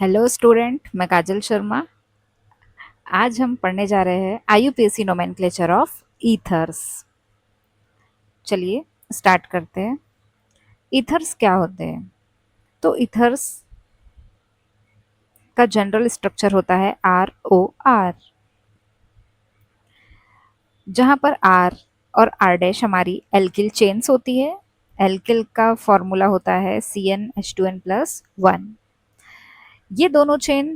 Hello student, मैं काजल शर्मा। आज हम पढ़ने जा रहे हैं आईयूपीएसी नोमेनक्लेचर ऑफ ईथर्स। चलिए स्टार्ट करते हैं। ईथर्स क्या होते हैं? तो ईथर्स का जनरल स्ट्रक्चर होता है ROR, जहाँ पर R और R डैश हमारी एल्किल चेन्स होती है। एल्किल का फॉर्मूला होता है CnH2n+1। ये दोनों चेन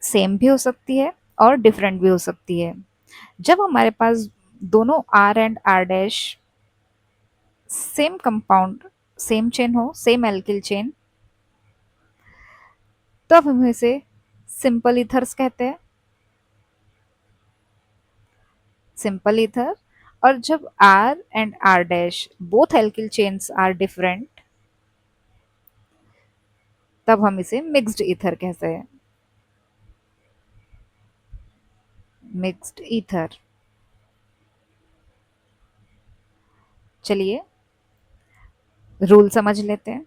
सेम भी हो सकती है और डिफरेंट भी हो सकती है। जब हमारे पास दोनों R and R dash same compound, same chain हो, सेम एल्किल चेन, तब हम इसे सिंपल ईथर्स कहते हैं, सिंपल ईथर। और जब R and R dash both alkyl chains are different, तब हम इसे मिक्स्ड ईथर कहते हैं, मिक्स्ड ईथर। चलिए रूल समझ लेते हैं।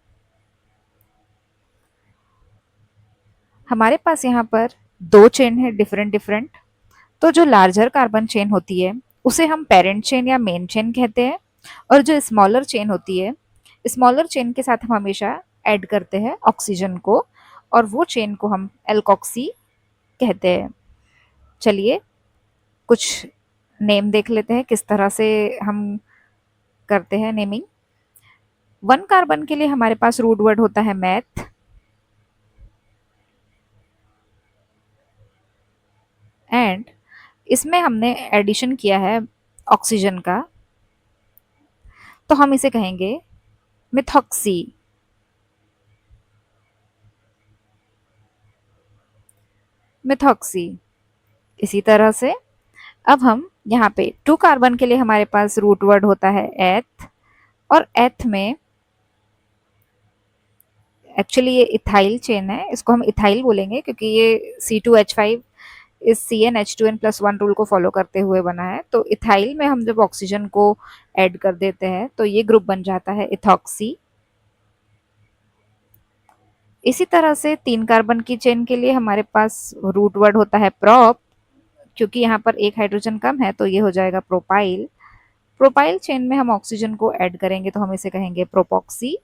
हमारे पास यहाँ पर दो चेन है डिफरेंट डिफरेंट। तो जो लार्जर कार्बन चेन होती है उसे हम पेरेंट चेन या मेन चेन कहते हैं, और जो स्मॉलर चेन होती है, स्मॉलर चेन के साथ हम हमेशा ऐड करते हैं ऑक्सीजन को, और वो चेन को हम एल्कोक्सी कहते हैं। चलिए कुछ नेम देख लेते हैं किस तरह से हम करते हैं नेमिंग। 1 कार्बन के लिए हमारे पास रूट वर्ड होता है मैथ, एंड इसमें हमने एडिशन किया है ऑक्सीजन का, तो हम इसे कहेंगे मिथॉक्सी। मिथॉक्सी। इसी तरह से अब हम यहाँ पे 2 कार्बन के लिए हमारे पास रूट वर्ड होता है एथ, और एथ में एक्चुअली ये इथाइल चेन है, इसको हम इथाइल बोलेंगे क्योंकि ये C2H5 इस CnH2n+1 रूल को फॉलो करते हुए बना है। तो इथाइल में हम जब ऑक्सीजन को ऐड कर देते हैं तो ये ग्रुप बन जाता है इथॉक्सी। इसी तरह से 3 कार्बन की चेन के लिए हमारे पास रूट वर्ड होता है प्रोप, क्योंकि यहाँ पर एक हाइड्रोजन कम है तो ये हो जाएगा प्रोपाइल। प्रोपाइल चेन में हम ऑक्सीजन को ऐड करेंगे तो हम इसे कहेंगे प्रोपॉक्सी।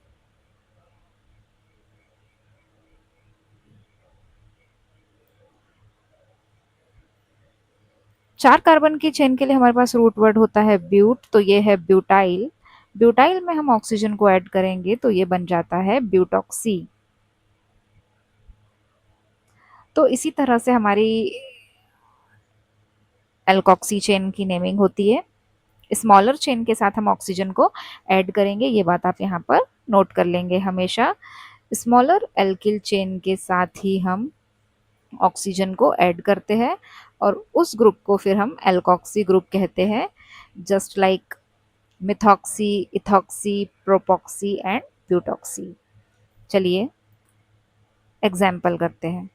4 कार्बन की चेन के लिए हमारे पास रूट वर्ड होता है ब्यूट, तो ये है ब्यूटाइल। ब्यूटाइल में हम ऑक्सीजन को ऐड करेंगे तो ये बन जाता है ब्यूटॉक्सी। तो इसी तरह से हमारी एल्कोक्सी चेन की नेमिंग होती है। स्मॉलर चेन के साथ हम ऑक्सीजन को ऐड करेंगे, ये बात आप यहाँ पर नोट कर लेंगे हमेशा। स्मॉलर एल्किल चेन के साथ ही हम ऑक्सीजन को ऐड करते हैं, और उस ग्रुप को फिर हम एल्कोक्सी ग्रुप कहते हैं, just like methoxy, ethoxy, propoxy and butoxy. चलिए एग्जाम्पल करते हैं।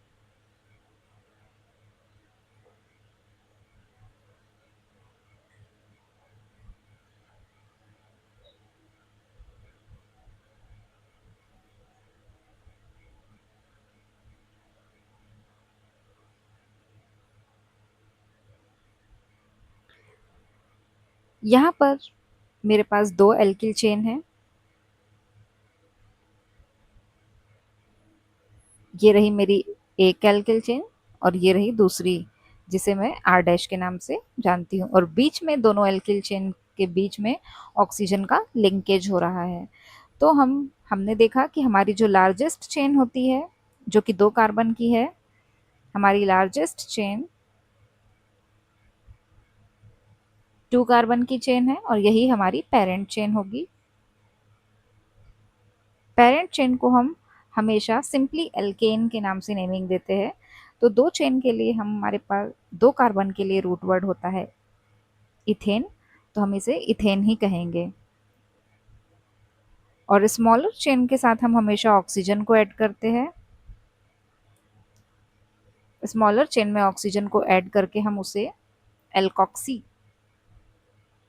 यहाँ पर मेरे पास दो एल्किल चेन है, ये रही मेरी एक एल्किल चेन और ये रही दूसरी, जिसे मैं आर डैश के नाम से जानती हूँ, और बीच में दोनों एल्किल चेन के बीच में ऑक्सीजन का लिंकेज हो रहा है। तो हमने देखा कि हमारी जो लार्जेस्ट चेन होती है, जो कि 2 कार्बन की है, हमारी लार्जेस्ट चेन 2 कार्बन की चेन है, और यही हमारी पेरेंट चेन होगी। पेरेंट चेन को हम हमेशा सिंपली एल्केन के नाम से नेमिंग देते हैं। तो दो चेन के लिए हमारे पास 2 कार्बन के लिए रूट वर्ड होता है इथेन, तो हम इसे इथेन ही कहेंगे। और स्मॉलर चेन के साथ हम हमेशा ऑक्सीजन को ऐड करते हैं। स्मॉलर चेन में ऑक्सीजन को ऐड करके हम उसे एल्कोक्सी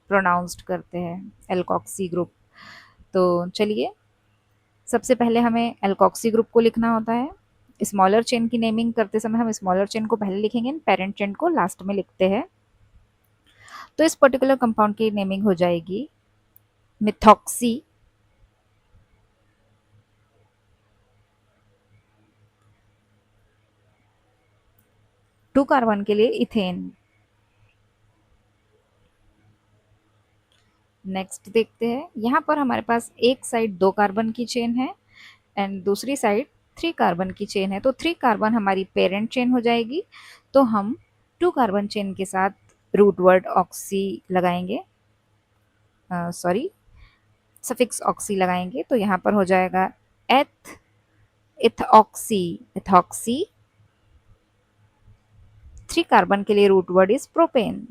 प्रोनाउंस्ड करते हैं, एल्कोक्सी ग्रुप। तो चलिए सबसे पहले हमें एल्कोक्सी ग्रुप को लिखना होता है। स्मॉलर चेन की नेमिंग करते समय हम स्मॉलर चेन को पहले लिखेंगे, पेरेंट चेन को लास्ट में लिखते हैं। तो इस पर्टिकुलर कंपाउंड की नेमिंग हो जाएगी मिथॉक्सी, 2 कार्बन के लिए इथेन। नेक्स्ट देखते हैं, यहाँ पर हमारे पास एक साइड 2 कार्बन की चेन है एंड दूसरी साइड 3 कार्बन की चेन है। तो 3 कार्बन हमारी पेरेंट चेन हो जाएगी। तो हम 2 कार्बन चेन के साथ रूट वर्ड ऑक्सी लगाएंगे, सॉरी सफिक्स ऑक्सी लगाएंगे। तो यहाँ पर हो जाएगा एथ इथऑक्सी, इथॉक्सी। 3 कार्बन के लिए रूट वर्ड इज प्रोपेन,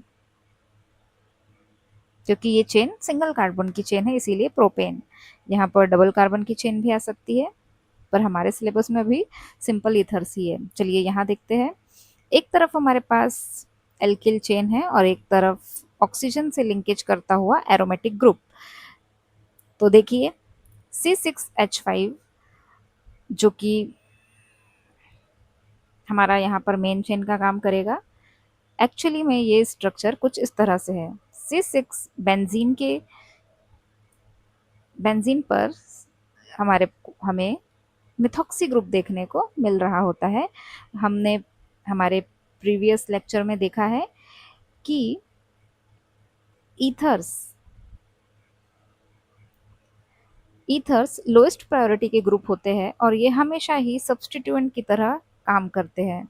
क्योंकि ये चेन सिंगल कार्बन की चेन है इसीलिए प्रोपेन। यहाँ पर डबल कार्बन की चेन भी आ सकती है, पर हमारे सिलेबस में भी सिंपल ईथर्स ही है। चलिए यहाँ देखते हैं, एक तरफ हमारे पास एल्किल चेन है और एक तरफ ऑक्सीजन से लिंकेज करता हुआ एरोमेटिक ग्रुप। तो देखिए C6H5 जो कि हमारा यहाँ पर मेन चेन का काम करेगा। एक्चुअली में ये स्ट्रक्चर कुछ इस तरह से है। C6 बेंजीन पर हमें मिथॉक्सी ग्रुप देखने को मिल रहा होता है। हमने हमारे प्रीवियस लेक्चर में देखा है कि ईथर्स लोएस्ट प्रायोरिटी के ग्रुप होते हैं और ये हमेशा ही सब्स्टिट्यूएंट की तरह काम करते हैं।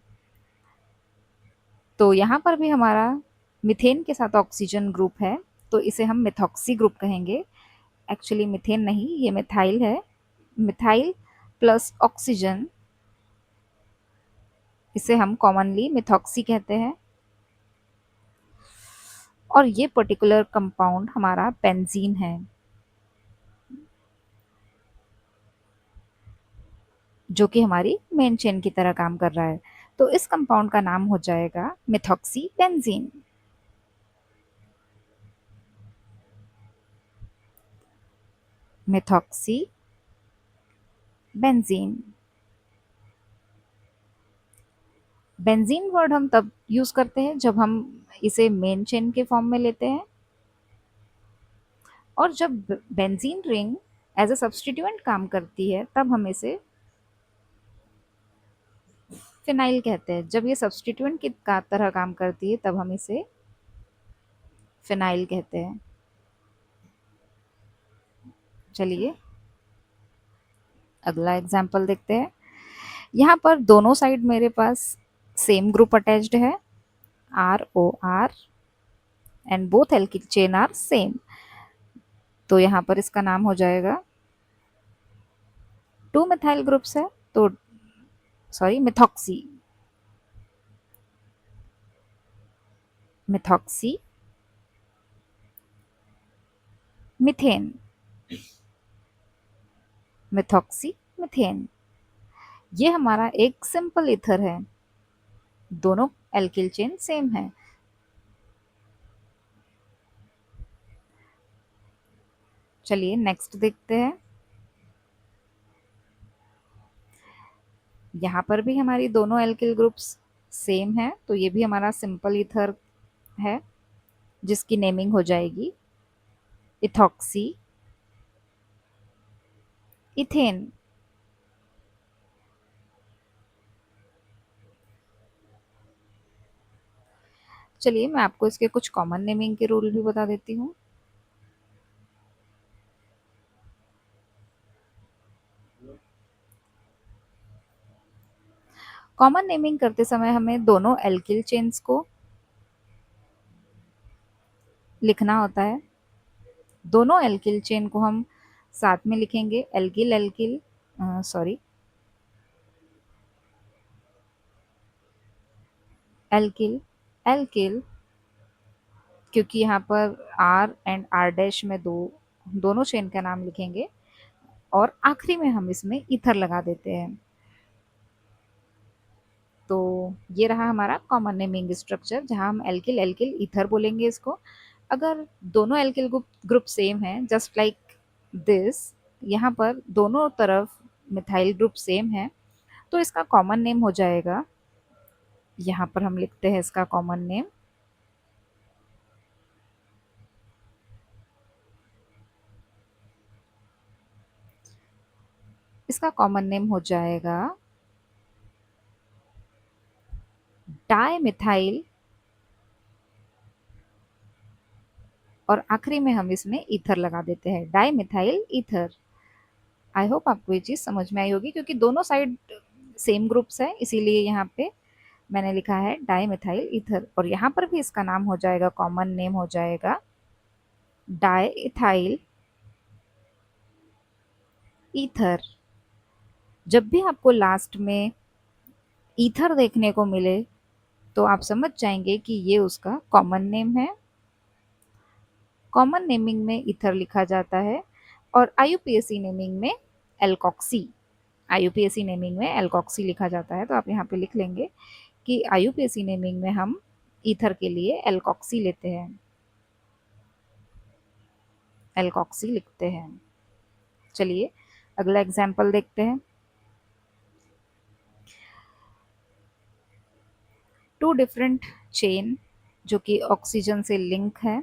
तो यहाँ पर भी हमारा मिथेन के साथ ऑक्सीजन ग्रुप है, तो इसे हम मिथॉक्सी ग्रुप कहेंगे। एक्चुअली मिथेन नहीं, ये मिथाइल है। मिथाइल प्लस ऑक्सीजन, इसे हम कॉमनली मिथॉक्सी कहते हैं। और ये पर्टिकुलर कंपाउंड हमारा बेंजीन है, जो कि हमारी मेन चेन की तरह काम कर रहा है। तो इस कंपाउंड का नाम हो जाएगा methoxy benzene. Methoxy benzene. Benzene word हम तब यूज करते हैं जब हम इसे मेन चेन के फॉर्म में लेते हैं, और जब benzene ring as a substituent काम करती है तब हम इसे फिनाइल कहते हैं। जब ये सब्स्टिट्यूएंट की का तरह काम करती है तब हम इसे फिनाइल कहते हैं। चलिए अगला एग्जाम्पल देखते हैं। यहाँ पर दोनों साइड मेरे पास सेम ग्रुप अटैच्ड है, ROR, and both alkyl chain are same. तो यहाँ पर इसका नाम हो जाएगा, 2 मिथाइल ग्रुप्स है तो sorry methoxy, methoxy methane, methoxy methane. ये हमारा एक सिंपल ईथर है, दोनों एल्किल चेन सेम है। चलिए नेक्स्ट देखते हैं। यहाँ पर भी हमारी दोनों एल्किल ग्रुप्स सेम है, तो ये भी हमारा सिंपल ईथर है जिसकी नेमिंग हो जाएगी इथॉक्सी इथेन। चलिए मैं आपको इसके कुछ कॉमन नेमिंग के रूल भी बता देती हूँ। कॉमन नेमिंग करते समय हमें दोनों एल्किल चेन्स को लिखना होता है। दोनों एल्किल चेन को हम साथ में लिखेंगे, alkyl alkyl sorry alkyl alkyl, क्योंकि यहाँ पर R एंड R डैश में दोनों चेन का नाम लिखेंगे और आखिरी में हम इसमें ईथर लगा देते हैं। तो ये रहा हमारा कॉमन नेमिंग स्ट्रक्चर, जहाँ हम एल्किल एल्किल ईथर बोलेंगे इसको। अगर दोनों एल्किल ग्रुप सेम है जस्ट लाइक दिस, यहाँ पर दोनों तरफ मिथाइल ग्रुप सेम है, तो इसका कॉमन नेम हो जाएगा, यहाँ पर हम लिखते हैं इसका कॉमन नेम, इसका कॉमन नेम हो जाएगा डाइमिथाइल, और आखिरी में हम इसमें ईथर लगा देते हैं, डाइमिथाइल ईथर। आई होप आपको ये चीज़ समझ में आई होगी, क्योंकि दोनों साइड सेम ग्रुप्स है, इसीलिए यहाँ पे मैंने लिखा है डाइमिथाइल ईथर। और यहाँ पर भी इसका नाम हो जाएगा, कॉमन नेम हो जाएगा डाइइथाइल ईथर। जब भी आपको लास्ट में ईथर देखने को मिले तो आप समझ जाएंगे कि ये उसका कॉमन नेम है। कॉमन नेमिंग में ईथर लिखा जाता है, और आईयूपीएसी नेमिंग में एल्कोक्सी, आईयूपीएसी नेमिंग में एल्कोक्सी लिखा जाता है। तो आप यहाँ पे लिख लेंगे कि आईयूपीएसी नेमिंग में हम ईथर के लिए एल्कोक्सी लेते हैं, एल्कोक्सी लिखते हैं। चलिए अगला एग्जाम्पल देखते हैं। टू डिफरेंट चेन जो कि ऑक्सीजन से लिंक है,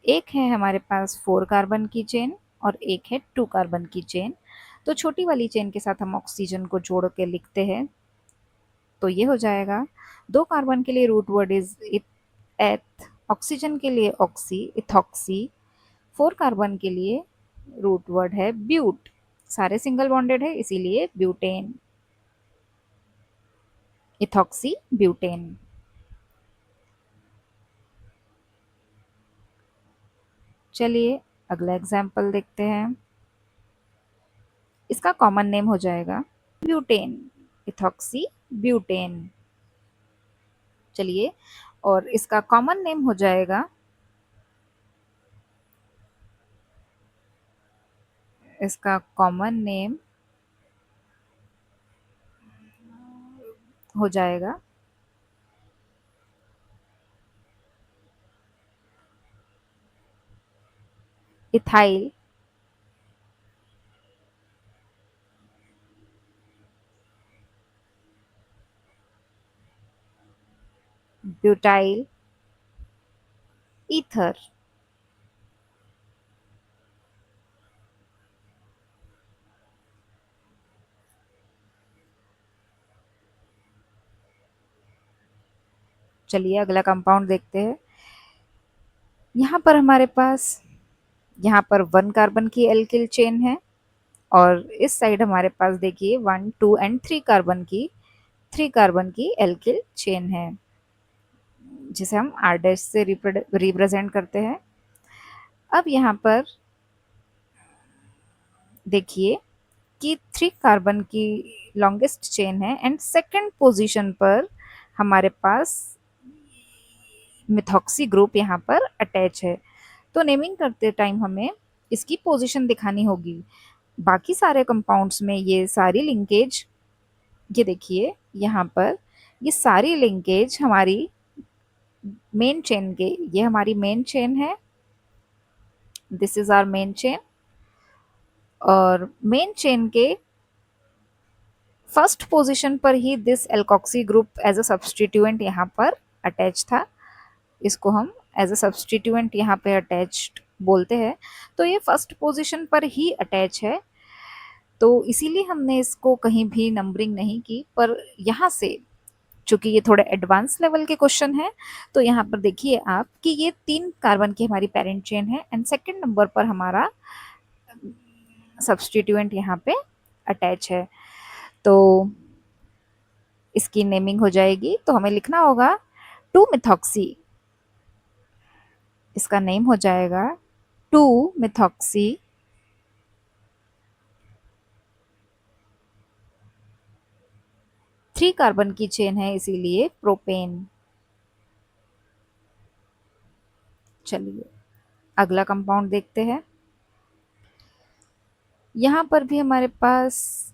एक है हमारे पास 4 कार्बन की चेन और एक है 2 कार्बन की चेन। तो छोटी वाली चेन के साथ हम ऑक्सीजन को जोड़ के लिखते हैं, तो ये हो जाएगा 2 कार्बन के लिए रूट वर्ड इज एथ, ऑक्सीजन के लिए ऑक्सी इथॉक्सी, 4 कार्बन के लिए रूट वर्ड है ब्यूट, सारे सिंगल बॉन्डेड है इसीलिए ब्यूटेन, इथॉक्सी ब्यूटेन। चलिए अगला एग्जाम्पल देखते हैं। इसका कॉमन नेम हो जाएगा ब्यूटेन, इथॉक्सी ब्यूटेन। चलिए, और इसका कॉमन नेम हो जाएगा, इसका कॉमन नेम हो जाएगा इथाइल ब्यूटाइल ईथर। चलिए अगला कंपाउंड देखते हैं। यहाँ पर हमारे पास, यहाँ पर 1 कार्बन की एल्किल चेन है, और इस साइड हमारे पास देखिए 1 2 एंड 3 कार्बन की एल्किल चेन है, जिसे हम R डैश से रिप्रेजेंट करते हैं। अब यहाँ पर देखिए कि 3 कार्बन की लॉन्गेस्ट चेन है, एंड सेकंड पोजीशन पर हमारे पास मिथॉक्सी ग्रुप यहाँ पर अटैच है। तो नेमिंग करते टाइम हमें इसकी पोजीशन दिखानी होगी। बाकी सारे कंपाउंड्स में ये सारी लिंकेज, ये देखिए यहाँ पर ये सारी लिंकेज हमारी मेन चेन के, ये हमारी मेन चेन है, this is our main chain, और मेन चेन के फर्स्ट पोजीशन पर ही this alkoxy group as a substituent यहाँ पर अटैच था, इसको हम एज अ सब्सटीट्यूएंट यहाँ पे अटैच्ड बोलते हैं। तो ये फर्स्ट पोजीशन पर ही अटैच है, तो इसीलिए हमने इसको कहीं भी नंबरिंग नहीं की। पर यहाँ से चूंकि ये थोड़े एडवांस लेवल के क्वेश्चन है, तो यहाँ पर देखिए आप कि ये 3 कार्बन की हमारी पेरेंट चेन है, एंड सेकंड नंबर पर हमारा सब्सटीट्यूएंट यहाँ पे अटैच है। तो इसकी नेमिंग हो जाएगी, तो हमें लिखना होगा 2 मिथॉक्सी, इसका नेम हो जाएगा 2 मिथॉक्सी 3 कार्बन की चेन है इसीलिए प्रोपेन। चलिए अगला कंपाउंड देखते हैं। यहाँ पर भी हमारे पास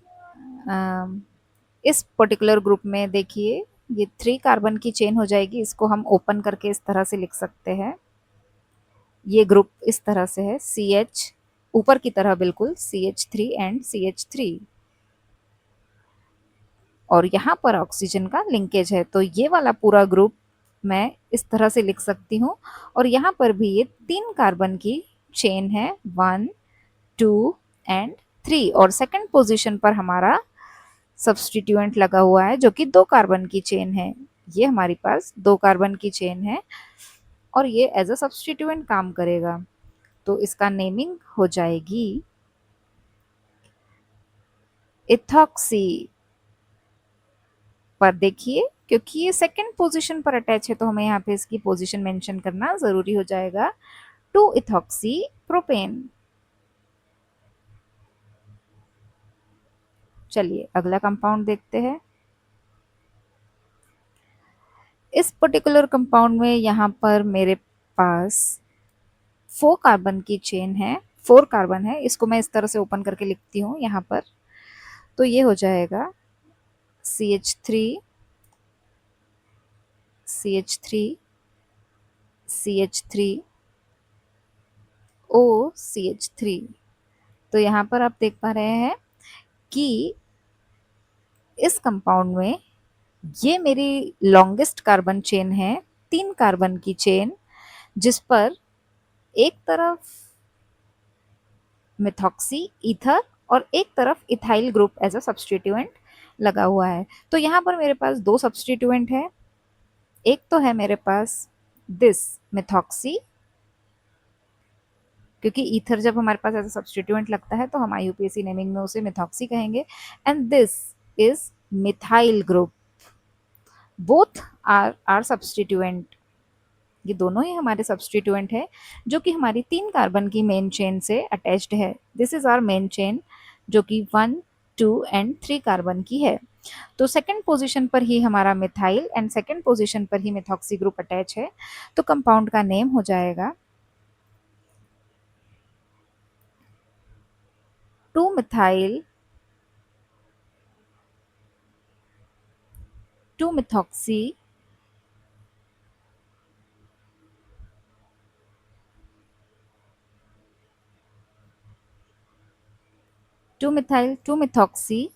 इस पर्टिकुलर ग्रुप में देखिए ये 3 कार्बन की चेन हो जाएगी, इसको हम ओपन करके इस तरह से लिख सकते हैं। ये ग्रुप इस तरह से है, CH ऊपर की तरह बिल्कुल CH3 एंड CH3। और यहाँ पर ऑक्सीजन का लिंकेज है। तो ये वाला पूरा ग्रुप मैं इस तरह से लिख सकती हूँ और यहाँ पर भी ये 3 कार्बन की चेन है, 1, 2 एंड 3 और सेकंड पोजीशन पर हमारा सब्स्टिट्यूएंट लगा हुआ है जो कि 2 कार्बन की चेन है। ये हमारे पास 2 कार्बन की चेन है और ये एज अ सब्स्टिट्यूएंट काम करेगा। तो इसका नेमिंग हो जाएगी इथॉक्सी। पर देखिए क्योंकि ये सेकंड पोजीशन पर अटैच है तो हमें यहाँ पे इसकी पोजीशन मेंशन करना जरूरी हो जाएगा, 2 इथॉक्सी प्रोपेन। चलिए अगला कंपाउंड देखते हैं। इस पर्टिकुलर कंपाउंड में यहाँ पर मेरे पास 4 कार्बन की चेन है, 4 कार्बन है। इसको मैं इस तरह से ओपन करके लिखती हूँ यहाँ पर। तो ये हो जाएगा CH3 CH3 CH3 OCH3। तो यहाँ पर आप देख पा रहे हैं कि इस कंपाउंड में ये मेरी लॉन्गेस्ट कार्बन चेन है, 3 कार्बन की चेन, जिस पर एक तरफ मिथॉक्सी ईथर और एक तरफ ethyl group as a substituent लगा हुआ है। तो यहाँ पर मेरे पास 2 सब्स्टिट्यूएंट है। एक तो है मेरे पास दिस मिथॉक्सी, क्योंकि ईथर जब हमारे पास एज अ सब्स्टिट्यूएंट लगता है तो हम IUPAC नेमिंग में उसे मिथॉक्सी कहेंगे। And this is methyl group, both are substituent. ये दोनों ही हमारे सब्स्टिट्यूएंट है जो कि हमारी 3 कार्बन की मेन चेन से अटैच्ड है। This is our main chain जो कि 1, 2 एंड 3 कार्बन की है। तो सेकंड पोजीशन पर ही हमारा मिथाइल एंड सेकंड पोजीशन पर ही मिथॉक्सी ग्रुप अटैच है। तो कंपाउंड का नेम हो जाएगा 2 methyl 2 methoxy 2 methyl 2 methoxy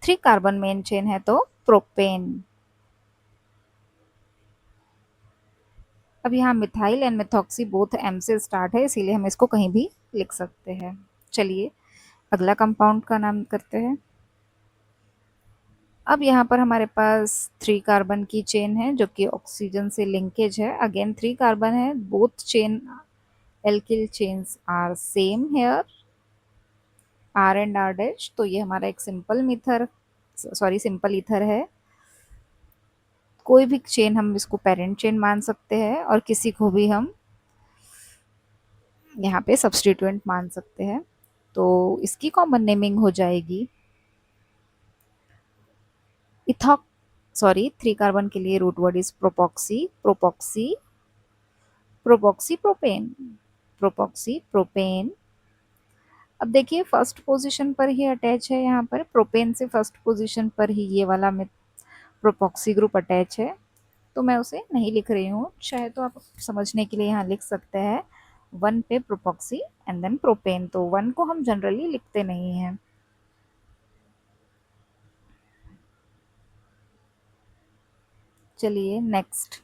3 carbon main chain है तो प्रोपेन। अब यहाँ methyl and methoxy both M से स्टार्ट है, इसीलिए हम इसको कहीं भी लिख सकते हैं। चलिए अगला कंपाउंड का नाम करते हैं। अब यहाँ पर हमारे पास 3 कार्बन की चेन है जो कि ऑक्सीजन से लिंकेज है। अगेन 3 कार्बन है, both chain alkyl chains are same here, R and R dash. तो ये हमारा एक सिंपल ईथर है। कोई भी चेन हम इसको पेरेंट चेन मान सकते हैं और किसी को भी हम यहाँ पे सब्स्टिट्यूएंट मान सकते हैं। तो इसकी कॉमन नेमिंग हो जाएगी इथॉक 3 कार्बन के लिए root word is propoxy propoxy propoxy propane propoxy propane. अब देखिए फर्स्ट पोजीशन पर ही अटैच है, यहाँ पर प्रोपेन से फर्स्ट पोजीशन पर ही ये वाला प्रोपॉक्सी ग्रुप अटैच है। तो मैं उसे नहीं लिख रही हूँ, चाहे तो आप समझने के लिए यहाँ लिख सकते हैं 1 पे प्रोपॉक्सी एंड देन प्रोपेन। तो 1 को हम जनरली लिखते नहीं हैं। चलिए नेक्स्ट।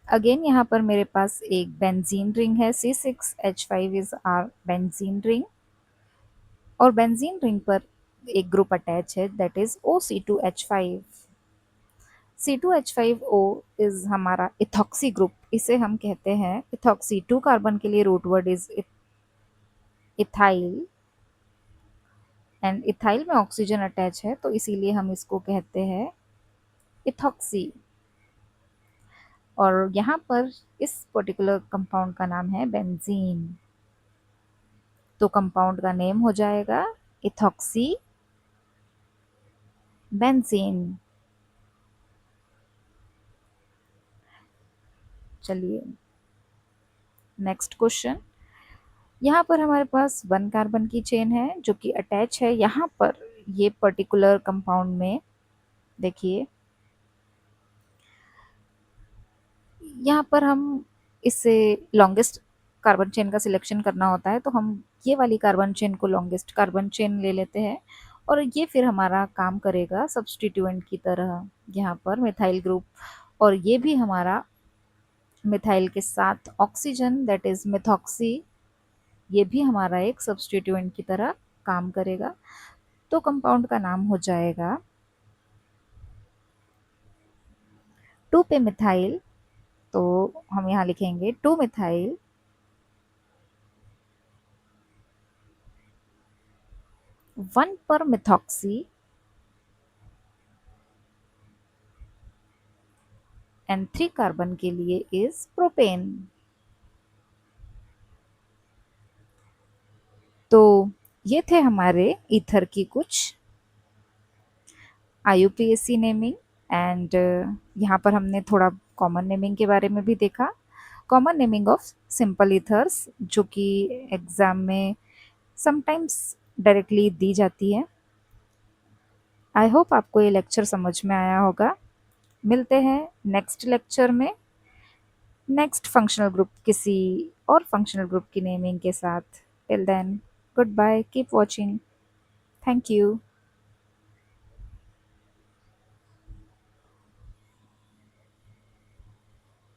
अगेन यहाँ पर मेरे पास एक बेंजीन रिंग है, C6H5 is our benzene ring और बेंजीन रिंग पर एक ग्रुप अटैच है that is OC2H5। C2H5O is हमारा इथॉक्सी ग्रुप, इसे हम कहते हैं इथॉक्सी। 2 कार्बन के लिए root word is ethyl and ethyl में ऑक्सीजन अटैच है तो इसीलिए हम इसको कहते हैं इथॉक्सी। और यहाँ पर इस पर्टिकुलर कंपाउंड का नाम है बेंजीन। तो कंपाउंड का नेम हो जाएगा इथॉक्सी बेंजीन। चलिए नेक्स्ट क्वेश्चन। यहाँ पर हमारे पास 1 कार्बन की चेन है जो कि अटैच है यहाँ पर ये पर्टिकुलर कंपाउंड में। देखिए यहाँ पर हम इससे लॉन्गेस्ट कार्बन चेन का सिलेक्शन करना होता है तो हम ये वाली कार्बन चेन को लॉन्गेस्ट कार्बन चेन ले लेते हैं और ये फिर हमारा काम करेगा सब्स्टिट्यूएंट की तरह यहाँ पर मिथाइल ग्रुप। और ये भी हमारा मिथाइल के साथ ऑक्सीजन दैट इज मिथॉक्सी, ये भी हमारा एक सब्स्टिट्यूएंट की तरह काम करेगा। तो कंपाउंड का नाम हो जाएगा 2 पे मिथाइल, तो हम यहाँ लिखेंगे 2 मिथाइल 1 पर मिथॉक्सी एंड 3 कार्बन के लिए इज प्रोपेन। तो ये थे हमारे ईथर की कुछ IUPAC नेमिंग एंड यहाँ पर हमने थोड़ा कॉमन नेमिंग के बारे में भी देखा। Common naming of simple ethers जो कि एग्जाम में समटाइम्स डायरेक्टली दी जाती है। आई होप आपको ये लेक्चर समझ में आया होगा। मिलते हैं नेक्स्ट लेक्चर में नेक्स्ट फंक्शनल ग्रुप किसी और फंक्शनल ग्रुप की नेमिंग के साथ। Till then goodbye, keep watching, thank you.